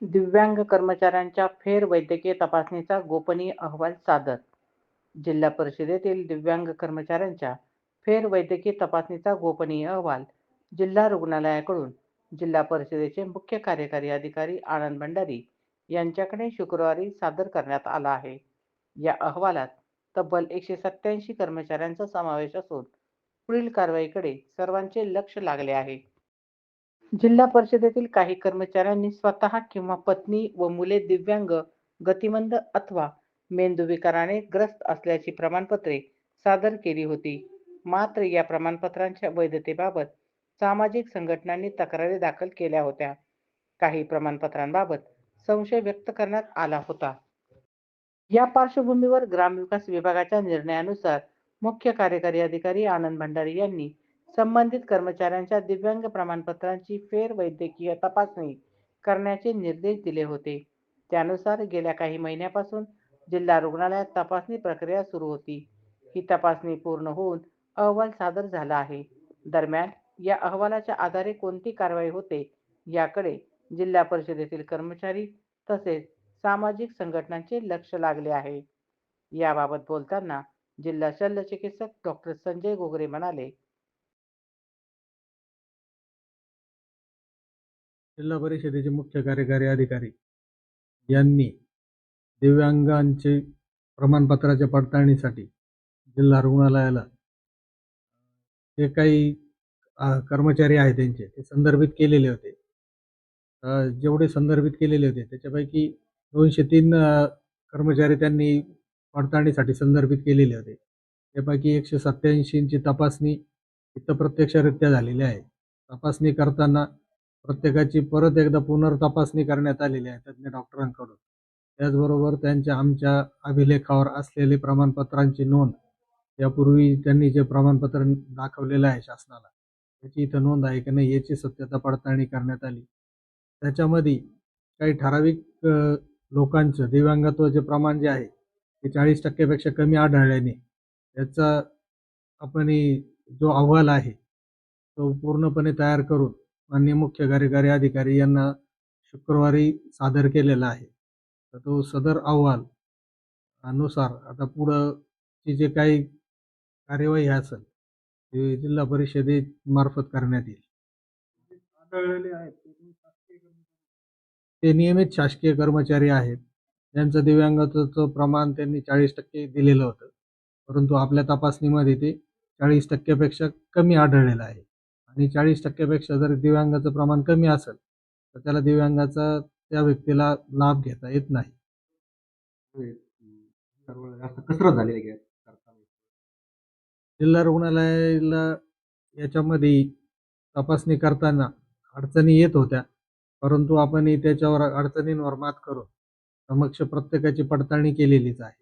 दिव्यांग कर्मचाऱ्यांच्या फेरवैद्यकीय तपासणीचा गोपनीय अहवाल सादर. जिल्हा परिषदेतील दिव्यांग कर्मचाऱ्यांच्या फेरवैद्यकीय तपासणीचा गोपनीय अहवाल जिल्हा रुग्णालयाकडून जिल्हा परिषदेचे मुख्य कार्यकारी अधिकारी आनंद भंडारी यांच्याकडे शुक्रवारी सादर करण्यात आला आहे. या अहवालात तब्बल 187 कर्मचाऱ्यांचा समावेश असून पुढील कारवाईकडे सर्वांचे लक्ष लागले आहे. जिल्हा परिषदेतील काही कर्मचाऱ्यांनी स्वतः किंवा पत्नी व मुले दिव्यांग, गतिमंद अथवा मेंदूविकाराने ग्रस्त असल्याची प्रमाणपत्रे सादर केली होती. मात्र या प्रमाणपत्रांच्या वैधतेबाबत सामाजिक संघटनांनी तक्रारी दाखल केल्या होत्या. काही प्रमाणपत्रांबाबत संशय व्यक्त करण्यात आला होता. या पार्श्वभूमीवर ग्रामविकास विभागाच्या निर्णयानुसार मुख्य कार्यकारी अधिकारी आनंद भंडारी यांनी संबंधित कर्मचाऱ्यांच्या दिव्यांग प्रमाणपत्रांची फेरवैद्यकीय तपासणी करण्याचे निर्देश दिले होते. त्यानुसार गेल्या काही महिन्यापासून जिल्हा रुग्णालयात तपासणी प्रक्रिया सुरू होती. ही तपासणी पूर्ण होऊन अहवाल सादर झाला आहे. दरम्यान या अहवालाच्या आधारे कोणती कारवाई होते याकडे जिल्हा परिषदेतील कर्मचारी तसेच सामाजिक संघटनांचे लक्ष लागले आहे. याबाबत बोलताना जिल्हा शल्यचिकित्सक डॉक्टर संजय गोगरे म्हणाले, जिल्हा परिषदेचे मुख्य कार्यकारी अधिकारी यांनी दिव्यांगांचे प्रमाणपत्राच्या पडताळणीसाठी जिल्हा रुग्णालयाला जे काही कर्मचारी आहेत त्यांचे ते संदर्भित केलेले होते. जेवढे संदर्भित केलेले होते त्याच्यापैकी 203 कर्मचारी त्यांनी पडताळणीसाठी संदर्भित केलेले होते. त्यापैकी 187ची तपासणी इथं प्रत्यक्षरित्या झालेली आहे. तपासणी करताना प्रत्येकाची परत एकदा पुनर्तपासणी करण्यात आलेली आहे तज्ज्ञ डॉक्टरांकडून. त्याचबरोबर आमच्या अभिलेखावर असलेले प्रमाणपत्रांची नोंद, यापूर्वी त्यांनी जे प्रमाणपत्र दाखवलेलं आहे शासनाला त्याची इथं नोंद आहे की नाही याची सत्यता पडताळणी करण्यात आली. त्याच्यामध्ये काही ठराविक लोकांचं दिव्यांगत्वाचे प्रमाण जे आहे ते 40% पेक्षा कमी आढळल्याने याचा आपण जो अहवाल आहे तो पूर्णपणे तयार करून माननीय मुख्य कार्यकारी अधिकारी यांना शुक्रवारी सादर केलेला आहे. तर तो सदर अहवाल अनुसार आता पुढची जे काही कार्यवाही असेल ते जिल्हा परिषदेमार्फत करण्यात येईल. ते नियमित शासकीय कर्मचारी आहेत. त्यांचं दिव्यांगत्वाचं प्रमाण त्यांनी 40% दिलेलं होतं, परंतु आपल्या तपासणीमध्ये ते 40% पेक्षा कमी आढळलेलं आहे. आणि 40% पेक्षा जर दिव्यांगाचं प्रमाण कमी असेल तर त्याला दिव्यांगाचा त्या व्यक्तीला लाभ घेता येत नाही. जास्त कसरत झालेली आहे. जिल्हा रुग्णालयाला याच्यामध्ये तपासणी करताना अडचणी येत होत्या, परंतु आपण त्याच्यावर अडचणींवर मात करून समक्ष प्रत्येकाची पडताळणी केलेलीच आहे.